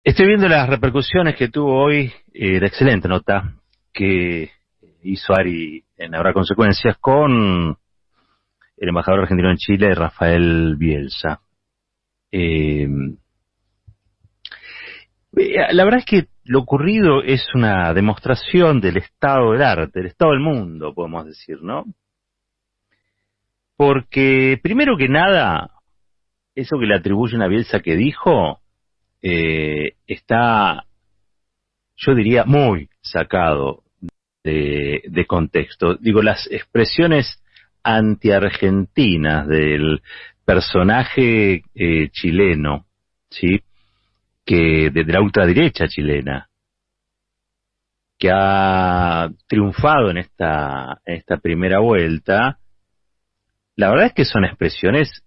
Estoy viendo las repercusiones que tuvo hoy la excelente nota que hizo Ari en Habrá Consecuencias con el embajador argentino en Chile, Rafael Bielsa. La verdad es que lo ocurrido es una demostración del estado del arte, del estado del mundo, podemos decir, ¿no? Porque, primero que nada, eso que le atribuyen a Bielsa que dijo, está, yo diría, muy sacado de contexto. Digo, las expresiones anti-argentinas del personaje chileno, ¿sí? Que de la ultraderecha chilena, que ha triunfado en esta primera vuelta, la verdad es que son expresiones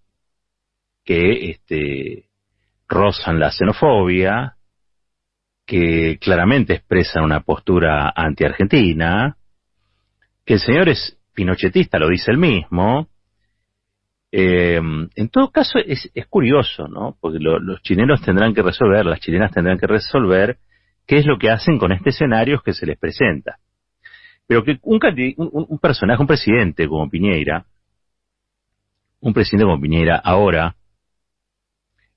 que rozan la xenofobia, que claramente expresan una postura anti-argentina, que el señor es pinochetista, lo dice él mismo. En todo caso es curioso, ¿no? Porque los chilenos tendrán que resolver, las chilenas tendrán que resolver qué es lo que hacen con este escenario que se les presenta. Pero que un personaje, un presidente como Piñera ahora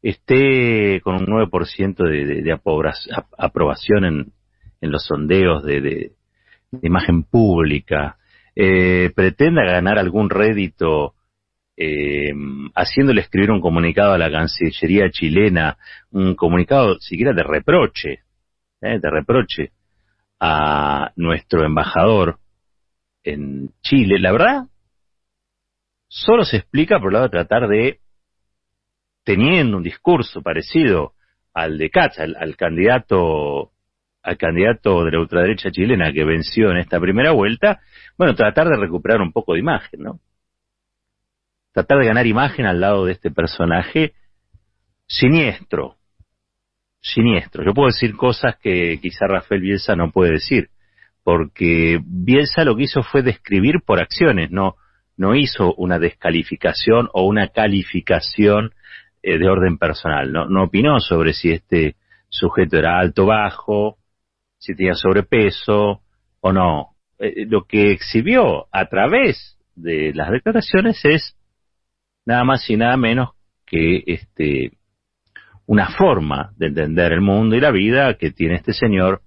esté con un 9% de aprobación en los sondeos de imagen pública, pretenda ganar algún rédito haciéndole escribir un comunicado a la Cancillería chilena, un comunicado siquiera de reproche a nuestro embajador en Chile. La verdad, solo se explica por el lado de tratar de, teniendo un discurso parecido al de Katz, al candidato de la ultraderecha chilena que venció en esta primera vuelta, bueno, tratar de recuperar un poco de imagen, ¿no? Tratar de ganar imagen al lado de este personaje siniestro. Yo puedo decir cosas que quizá Rafael Bielsa no puede decir, porque Bielsa lo que hizo fue describir por acciones, no hizo una descalificación o una calificación de orden personal, no opinó sobre si este sujeto era alto o bajo, si tenía sobrepeso o no. Lo que exhibió a través de las declaraciones es nada más y nada menos que una forma de entender el mundo y la vida que tiene este señor,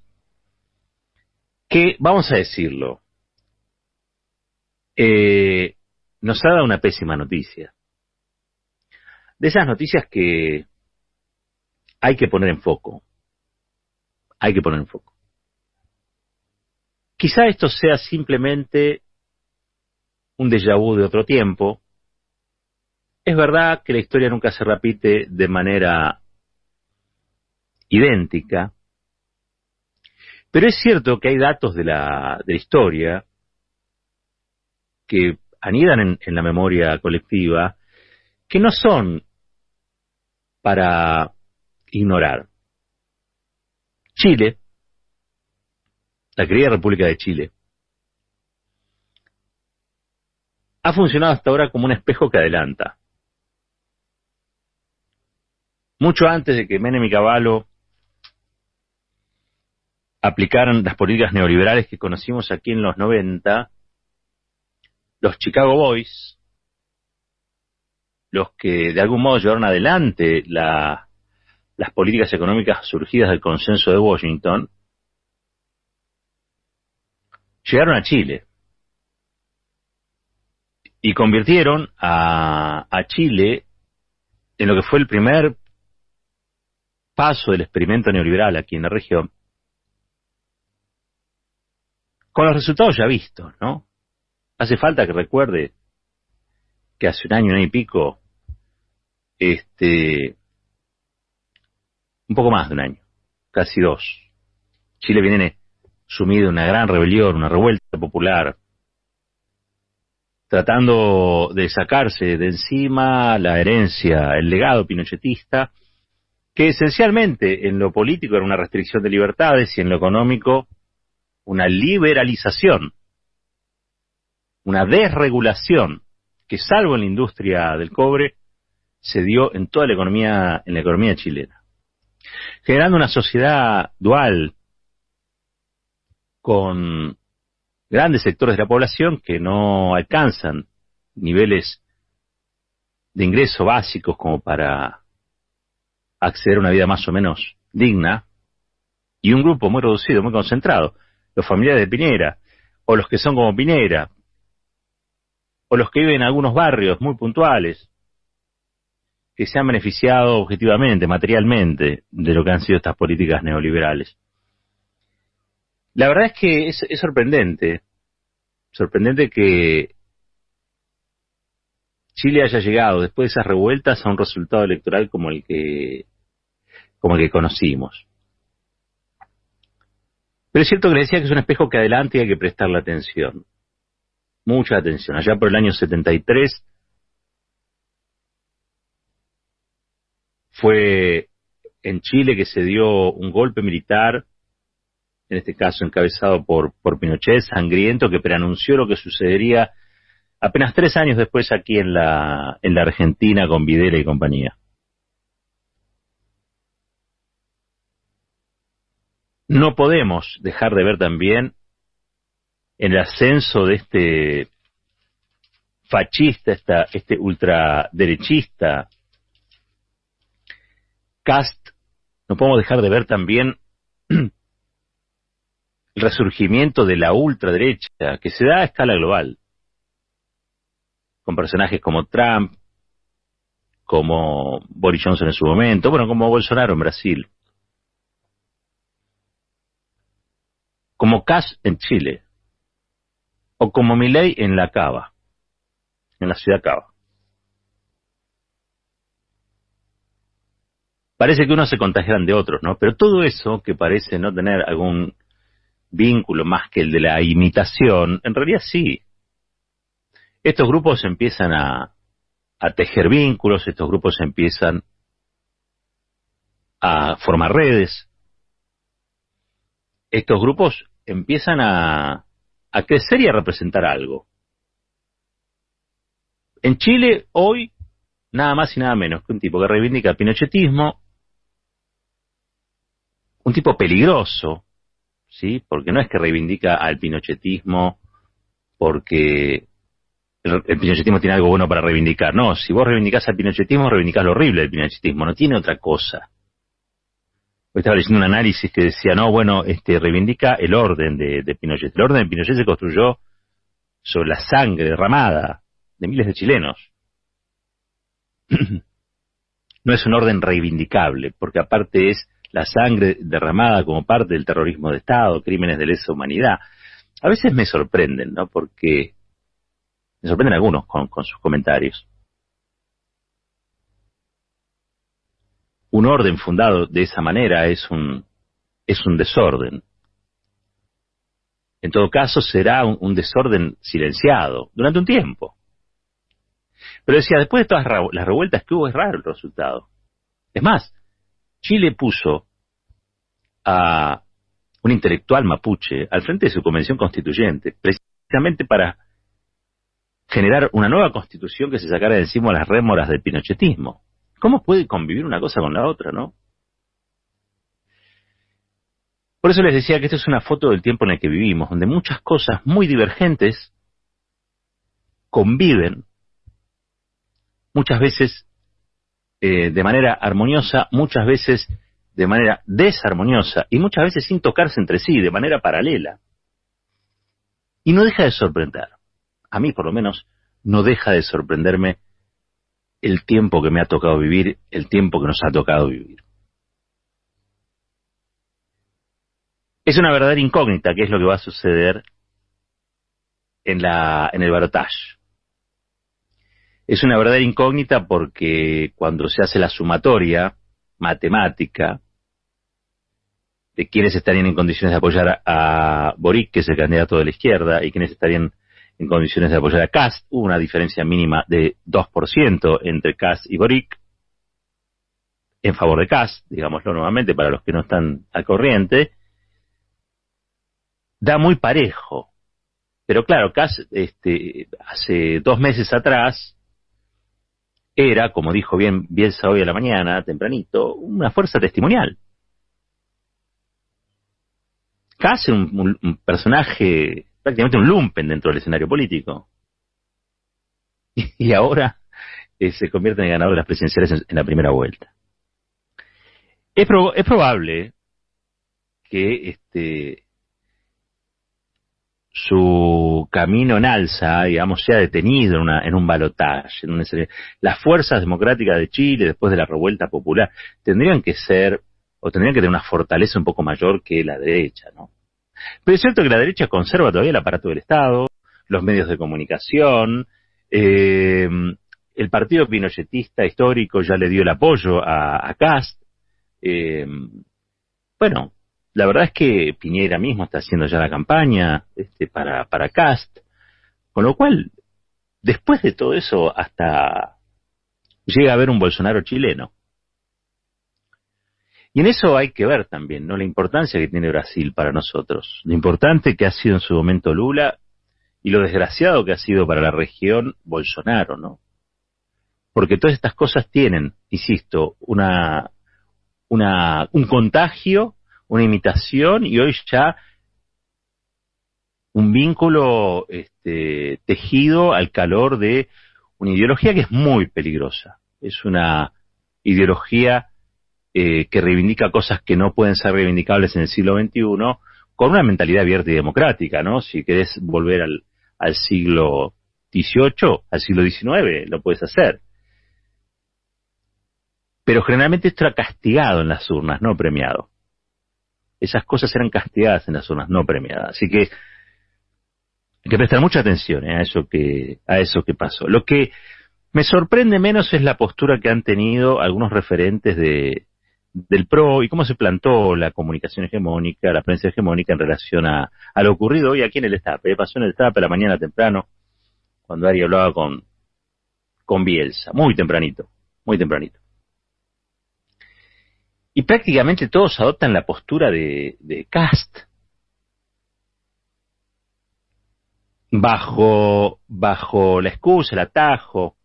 que, vamos a decirlo, nos ha dado una pésima noticia. De esas noticias que hay que poner en foco. Quizá esto sea simplemente un déjà vu de otro tiempo. Es verdad que la historia nunca se repite de manera idéntica, pero es cierto que hay datos de la historia que anidan en la memoria colectiva que no son para ignorar. Chile, la querida República de Chile, ha funcionado hasta ahora como un espejo que adelanta. Mucho antes de que Menem y Cavallo aplicaran las políticas neoliberales que conocimos aquí en los 90, los Chicago Boys, los que de algún modo llevaron adelante las políticas económicas surgidas del consenso de Washington, llegaron a Chile y convirtieron a Chile en lo que fue el primer paso del experimento neoliberal aquí en la región, con los resultados ya vistos, ¿no? Hace falta que recuerde que hace un año y pico, un poco más de un año, casi 2, Chile viene sumido en una gran rebelión, una revuelta popular, tratando de sacarse de encima la herencia, el legado pinochetista, que esencialmente en lo político era una restricción de libertades y en lo económico una liberalización, una desregulación que, salvo en la industria del cobre, se dio en toda la economía chilena. generando una sociedad dual con grandes sectores de la población que no alcanzan niveles de ingreso básicos como para acceder a una vida más o menos digna, y un grupo muy reducido, muy concentrado, los familiares de Piñera, o los que son como Piñera, o los que viven en algunos barrios muy puntuales, que se han beneficiado objetivamente, materialmente, de lo que han sido estas políticas neoliberales. La verdad es que es sorprendente que Chile haya llegado después de esas revueltas a un resultado electoral como el que conocimos. Pero es cierto que le decía que es un espejo que adelante y hay que prestarle atención, mucha atención. Allá por el año 73 fue en Chile que se dio un golpe militar, en este caso encabezado por Pinochet, sangriento, que preanunció lo que sucedería apenas 3 años después aquí en la Argentina con Videla y compañía. No podemos dejar de ver también en el ascenso de este fascista, este ultraderechista, Kast, no podemos dejar de ver también el resurgimiento de la ultraderecha que se da a escala global, con personajes como Trump, como Boris Johnson en su momento, bueno, como Bolsonaro en Brasil, como Kast en Chile, o como Milei en la Cava, en la ciudad Cava. Parece que unos se contagian de otros, ¿no? Pero todo eso que parece no tener algún vínculo más que el de la imitación, en realidad sí. Estos grupos empiezan a tejer vínculos, estos grupos empiezan a formar redes, estos grupos empiezan a crecer y a representar algo. En Chile hoy, nada más y nada menos que un tipo que reivindica el pinochetismo, un tipo peligroso, ¿sí? Porque no es que reivindica al pinochetismo porque el pinochetismo tiene algo bueno para reivindicar. No, si vos reivindicás al pinochetismo, reivindicás lo horrible del pinochetismo, no tiene otra cosa. Hoy estaba leyendo un análisis que decía, no, bueno, reivindica el orden de Pinochet. El orden de Pinochet se construyó sobre la sangre derramada de miles de chilenos. No es un orden reivindicable, porque aparte es la sangre derramada como parte del terrorismo de Estado, crímenes de lesa humanidad. A veces me sorprenden, ¿no? Porque me sorprenden algunos con sus comentarios. Un orden fundado de esa manera es un desorden. En todo caso, será un desorden silenciado durante un tiempo. Pero decía, después de todas las revueltas que hubo, es raro el resultado. Es más, Chile puso a un intelectual mapuche al frente de su convención constituyente, precisamente para generar una nueva constitución que se sacara de encima las rémoras del pinochetismo. ¿Cómo puede convivir una cosa con la otra, no? Por eso les decía que esto es una foto del tiempo en el que vivimos, donde muchas cosas muy divergentes conviven, muchas veces de manera armoniosa, muchas veces de manera desarmoniosa, y muchas veces sin tocarse entre sí, de manera paralela. Y no deja de sorprender, a mí por lo menos, no deja de sorprenderme el tiempo que me ha tocado vivir, el tiempo que nos ha tocado vivir. Es una verdadera incógnita qué es lo que va a suceder en el balotaje. Es una verdadera incógnita porque cuando se hace la sumatoria matemática de quiénes estarían en condiciones de apoyar a Boric, que es el candidato de la izquierda, y quiénes estarían en condiciones de apoyar a Kast, hubo una diferencia mínima de 2% entre Kast y Boric, en favor de Kast, digámoslo nuevamente, para los que no están al corriente, da muy parejo. Pero claro, Kast hace 2 meses atrás era, como dijo bien Bielsa hoy a la mañana, tempranito, una fuerza testimonial. Casi un personaje, prácticamente un lumpen dentro del escenario político. Y ahora se convierte en el ganador de las presidenciales en la primera vuelta. Es probable que su camino en alza, digamos, sea detenido en un balotaje. Las fuerzas democráticas de Chile, después de la revuelta popular, tendrían que tener una fortaleza un poco mayor que la derecha, ¿no? Pero es cierto que la derecha conserva todavía el aparato del Estado, los medios de comunicación, el partido pinochetista histórico ya le dio el apoyo a Kast. Bueno, la verdad es que Piñera mismo está haciendo ya la campaña para Kast, con lo cual, después de todo eso, hasta llega a haber un Bolsonaro chileno. Y en eso hay que ver también, ¿no?, la importancia que tiene Brasil para nosotros, lo importante que ha sido en su momento Lula y lo desgraciado que ha sido para la región Bolsonaro, ¿no? Porque todas estas cosas tienen, insisto, un contagio, una imitación y hoy ya un vínculo tejido al calor de una ideología que es muy peligrosa. Es una ideología que reivindica cosas que no pueden ser reivindicables en el siglo XXI con una mentalidad abierta y democrática, ¿no? Si querés volver al siglo XVIII, al siglo XIX, lo puedes hacer. Pero generalmente esto era castigado en las urnas, no premiado. Esas cosas eran castigadas en las urnas, no premiadas. Así que hay que prestar mucha atención a eso que pasó. Lo que me sorprende menos es la postura que han tenido algunos referentes del PRO y cómo se plantó la comunicación hegemónica, la prensa hegemónica en relación a lo ocurrido hoy aquí en el Destape. Pasó en el Destape a la mañana temprano, cuando Ari hablaba con Bielsa, muy tempranito. Y prácticamente todos adoptan la postura de Kast, bajo la excusa, el atajo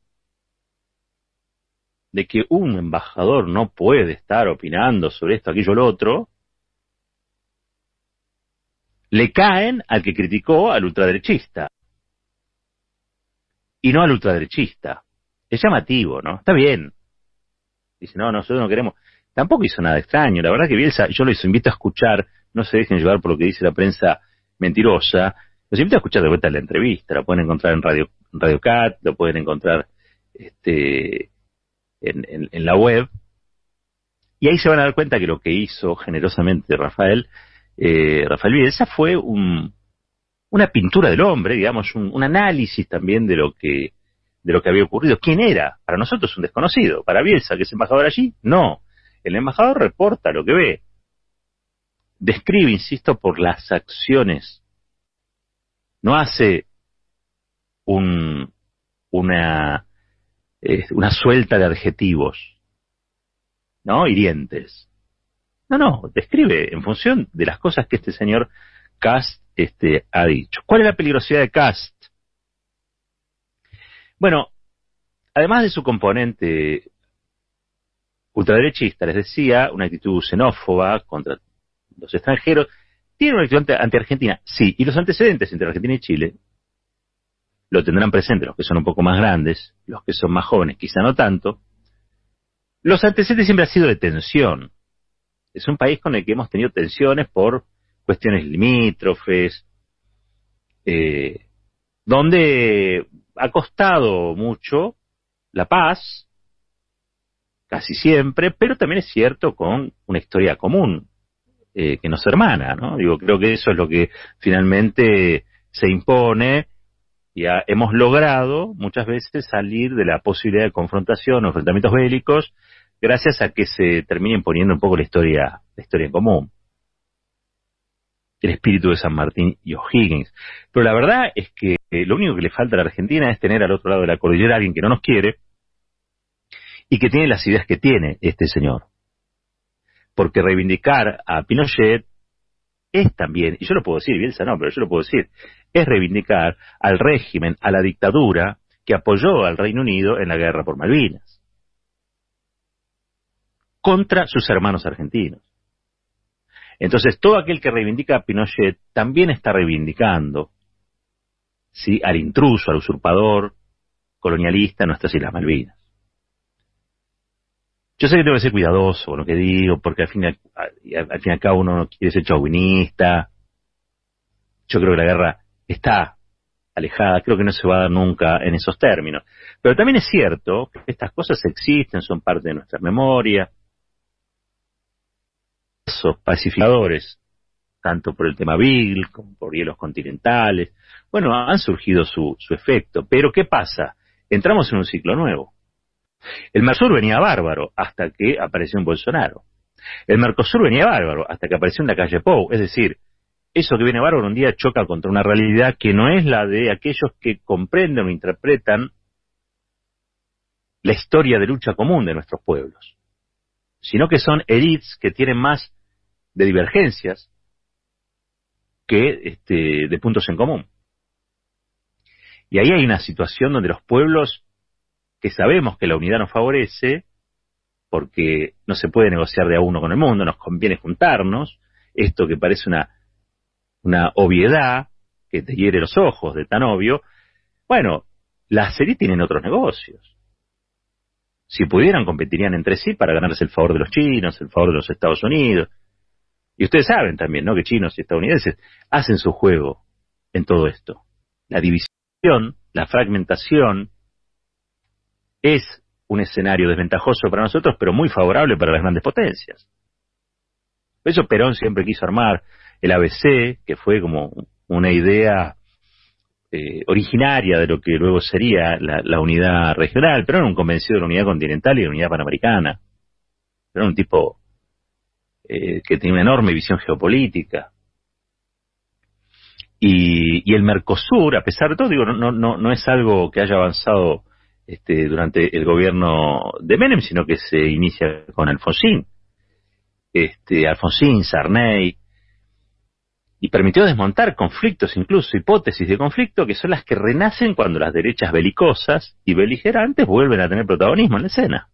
de que un embajador no puede estar opinando sobre esto, aquello, lo otro. Le caen al que criticó al ultraderechista y no al ultraderechista. Es llamativo, ¿no? Está bien. Dice, no, nosotros no queremos. Tampoco hizo nada extraño. La verdad que Bielsa, yo los invito a escuchar, no se dejen llevar por lo que dice la prensa mentirosa. Los invito a escuchar de vuelta la entrevista. La pueden encontrar en Radio Cat, lo pueden encontrar en la web. Y ahí se van a dar cuenta que lo que hizo generosamente Rafael Bielsa fue una pintura del hombre, digamos, un análisis también de lo que había ocurrido. ¿Quién era? Para nosotros un desconocido. Para Bielsa, que es embajador allí, no. El embajador reporta lo que ve. Describe, insisto, por las acciones. No hace una suelta de adjetivos, ¿no?, hirientes. No, describe en función de las cosas que este señor Kast ha dicho. ¿Cuál es la peligrosidad de Kast? Bueno, además de su componente ultraderechista, les decía, una actitud xenófoba contra los extranjeros, tiene una actitud anti-argentina, sí, y los antecedentes entre Argentina y Chile lo tendrán presente los que son un poco más grandes, los que son más jóvenes quizá no tanto. Los antecedentes siempre han sido de tensión. Es un país con el que hemos tenido tensiones por cuestiones limítrofes, donde ha costado mucho la paz, casi siempre, pero también es cierto con una historia común que nos hermana, ¿no? Creo que eso es lo que finalmente se impone y hemos logrado muchas veces salir de la posibilidad de confrontación o enfrentamientos bélicos gracias a que se termine imponiendo un poco la historia en común. El espíritu de San Martín y O'Higgins. Pero la verdad es que lo único que le falta a la Argentina es tener al otro lado de la cordillera a alguien que no nos quiere y que tiene las ideas que tiene este señor. Porque reivindicar a Pinochet es también, y yo lo puedo decir, Bielsa no, pero yo lo puedo decir, es reivindicar al régimen, a la dictadura que apoyó al Reino Unido en la guerra por Malvinas, contra sus hermanos argentinos. Entonces, todo aquel que reivindica a Pinochet también está reivindicando, ¿sí?, al intruso, al usurpador colonialista en nuestras Islas Malvinas. Yo sé que tengo que ser cuidadoso con lo que digo, porque al fin y al cabo uno no quiere ser chauvinista. Yo creo que la guerra está alejada, creo que no se va a dar nunca en esos términos. Pero también es cierto que estas cosas existen, son parte de nuestra memoria. Esos pacificadores, tanto por el tema Beagle como por hielos continentales, bueno, han surgido su efecto. Pero ¿qué pasa? Entramos en un ciclo nuevo. El Mercosur venía bárbaro hasta que apareció en Bolsonaro. El Mercosur venía bárbaro hasta que apareció en la calle Pou. Es decir, eso que viene bárbaro un día choca contra una realidad que no es la de aquellos que comprenden o interpretan la historia de lucha común de nuestros pueblos, sino que son élites que tienen más de divergencias que de puntos en común. Y ahí hay una situación donde los pueblos, que sabemos que la unidad nos favorece, porque no se puede negociar de a uno con el mundo, nos conviene juntarnos, esto que parece una obviedad, que te hiere los ojos de tan obvio, bueno, las élites tienen otros negocios. Si pudieran, competirían entre sí para ganarse el favor de los chinos, el favor de los Estados Unidos. Y ustedes saben también, ¿no?, que chinos y estadounidenses hacen su juego en todo esto. La división, la fragmentación, es un escenario desventajoso para nosotros, pero muy favorable para las grandes potencias. Por eso Perón siempre quiso armar el ABC, que fue como una idea originaria de lo que luego sería la unidad regional. Perón era un convencido de la unidad continental y de la unidad panamericana. Era un tipo que tenía una enorme visión geopolítica. Y el Mercosur, a pesar de todo, digo, no es algo que haya avanzado durante el gobierno de Menem, sino que se inicia con Alfonsín. Alfonsín, Sarney, y permitió desmontar conflictos, incluso hipótesis de conflicto, que son las que renacen cuando las derechas belicosas y beligerantes vuelven a tener protagonismo en la escena.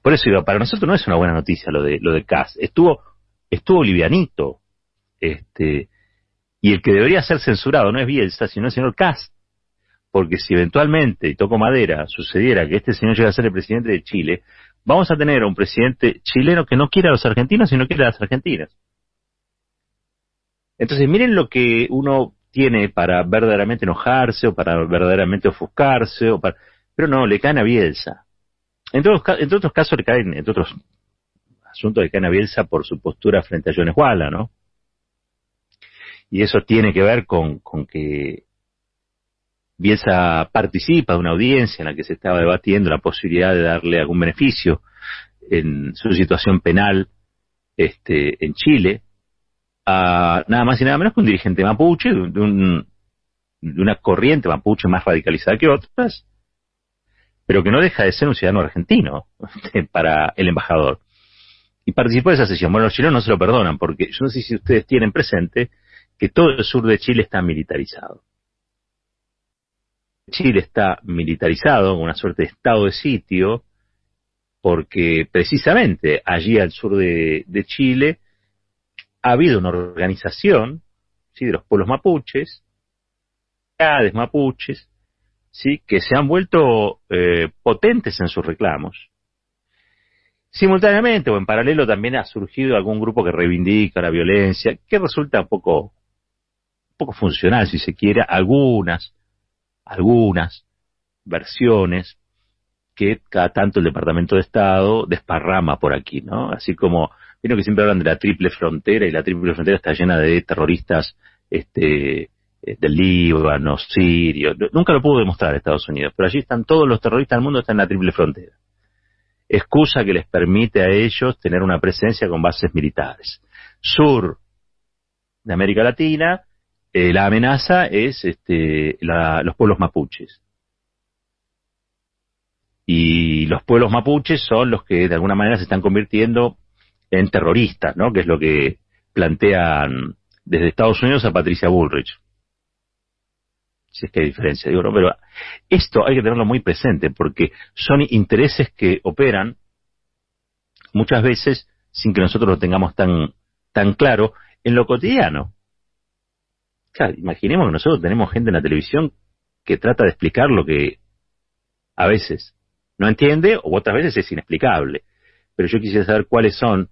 Por eso digo, para nosotros no es una buena noticia lo de Kast. Estuvo livianito, y el que debería ser censurado no es Bielsa, sino el señor Kast. Porque si eventualmente, y toco madera, sucediera que este señor llegue a ser el presidente de Chile, vamos a tener a un presidente chileno que no quiere a los argentinos, sino quiere a las argentinas. Entonces, miren lo que uno tiene para verdaderamente enojarse, o para verdaderamente ofuscarse, pero no, le caen a Bielsa. Entre otros casos le caen, entre otros asuntos le caen a Bielsa por su postura frente a Jones Walla, ¿no? Y eso tiene que ver con que Bielsa participa de una audiencia en la que se estaba debatiendo la posibilidad de darle algún beneficio en su situación penal en Chile, a nada más y nada menos que un dirigente mapuche, de una corriente mapuche más radicalizada que otras, pero que no deja de ser un ciudadano argentino para el embajador. Y participó de esa sesión. Bueno, los chilenos no se lo perdonan, porque yo no sé si ustedes tienen presente que todo el sur de Chile está militarizado. Chile está militarizado, una suerte de estado de sitio, porque precisamente allí al sur de Chile ha habido una organización, ¿sí?, de los pueblos mapuches, comunidades mapuches, ¿sí?, que se han vuelto potentes en sus reclamos. Simultáneamente o en paralelo también ha surgido algún grupo que reivindica la violencia, que resulta un poco funcional, si se quiere, algunas versiones que cada tanto el Departamento de Estado desparrama por aquí, ¿no? Así como, vieron que siempre hablan de la triple frontera, y la triple frontera está llena de terroristas del Líbano, sirio. Nunca lo pudo demostrar Estados Unidos, pero allí están todos los terroristas del mundo, están en la triple frontera. Excusa que les permite a ellos tener una presencia con bases militares. Sur de América Latina, la amenaza es los pueblos mapuches. Y los pueblos mapuches son los que de alguna manera se están convirtiendo en terroristas, ¿no?, que es lo que plantean desde Estados Unidos a Patricia Bullrich. si es que hay diferencia. Digo, no, pero esto hay que tenerlo muy presente, porque son intereses que operan muchas veces sin que nosotros lo tengamos tan claro en lo cotidiano. Claro, imaginemos que nosotros tenemos gente en la televisión que trata de explicar lo que a veces no entiende o otras veces es inexplicable. Pero yo quisiera saber cuáles son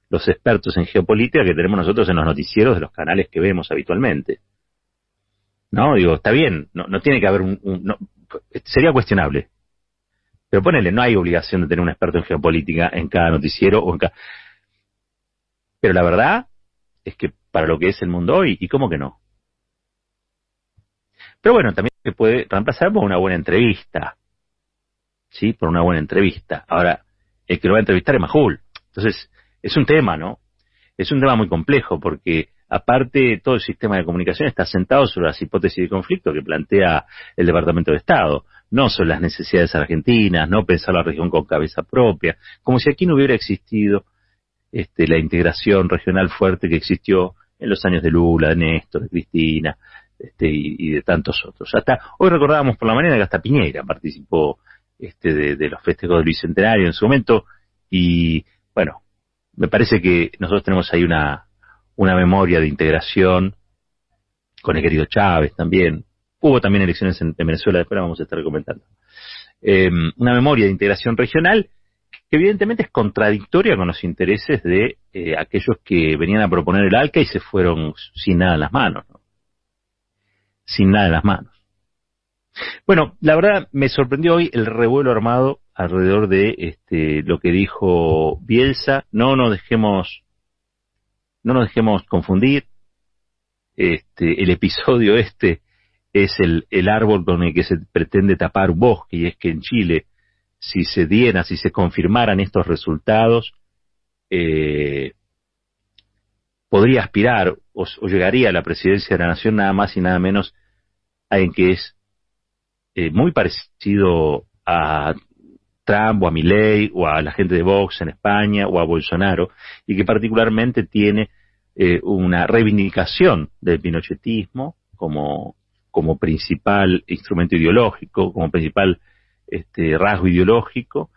los expertos en geopolítica que tenemos nosotros en los noticieros de los canales que vemos habitualmente. No, digo, está bien, no tiene que haber no, sería cuestionable. Pero ponele, no hay obligación de tener un experto en geopolítica en cada noticiero o en cada... Pero la verdad es que para lo que es el mundo hoy, ¿y cómo que no? Pero bueno, también se puede reemplazar por una buena entrevista, ¿sí? Por una buena entrevista. Ahora, el que lo va a entrevistar es Majul. Entonces, es un tema, ¿no? Es un tema muy complejo porque, aparte, todo el sistema de comunicación está sentado sobre las hipótesis de conflicto que plantea el Departamento de Estado. No son las necesidades argentinas, no pensar la región con cabeza propia, como si aquí no hubiera existido la integración regional fuerte que existió en los años de Lula, de Néstor, de Cristina, y de tantos otros. Hasta hoy recordábamos por la mañana que hasta Piñera participó de los festejos del Bicentenario en su momento, y bueno, me parece que nosotros tenemos ahí una memoria de integración con el querido Chávez también. Hubo también elecciones en Venezuela, después la vamos a estar comentando. Una memoria de integración regional que evidentemente es contradictoria con los intereses de aquellos que venían a proponer el ALCA y se fueron sin nada en las manos, ¿no? Sin nada en las manos. Bueno, la verdad me sorprendió hoy el revuelo armado alrededor de lo que dijo Bielsa. No nos dejemos confundir. El episodio es el árbol con el que se pretende tapar un bosque, y es que en Chile, si se confirmaran estos resultados, podría aspirar o llegaría a la presidencia de la nación nada más y nada menos alguien que es muy parecido a Trump o a Milei o a la gente de Vox en España o a Bolsonaro, y que particularmente tiene una reivindicación del pinochetismo como principal instrumento ideológico, como principal rasgo ideológico,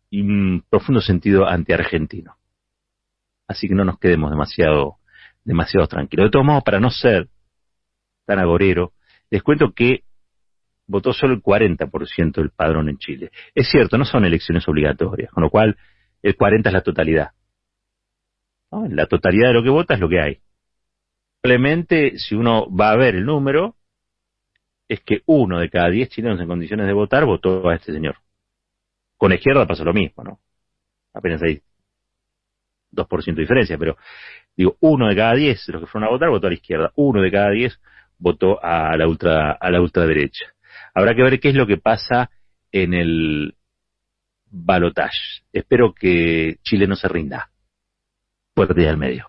y un profundo sentido antiargentino. Así que no nos quedemos demasiado tranquilos. De todos modos, para no ser tan agorero, les cuento que votó solo el 40% del padrón en Chile. Es cierto, no son elecciones obligatorias, con lo cual el 40 es la totalidad, ¿no? La totalidad de lo que vota es lo que hay. Probablemente, si uno va a ver el número, es que 1 de cada 10 chilenos en condiciones de votar votó a este señor. Con la izquierda pasa lo mismo, ¿no? Apenas hay 2% de diferencia, pero digo, 1 de cada 10 de los que fueron a votar votó a la izquierda, 1 de cada 10 votó a la ultraderecha. Habrá que ver qué es lo que pasa en el balotaje. Espero que Chile no se rinda. Fuerte y al medio.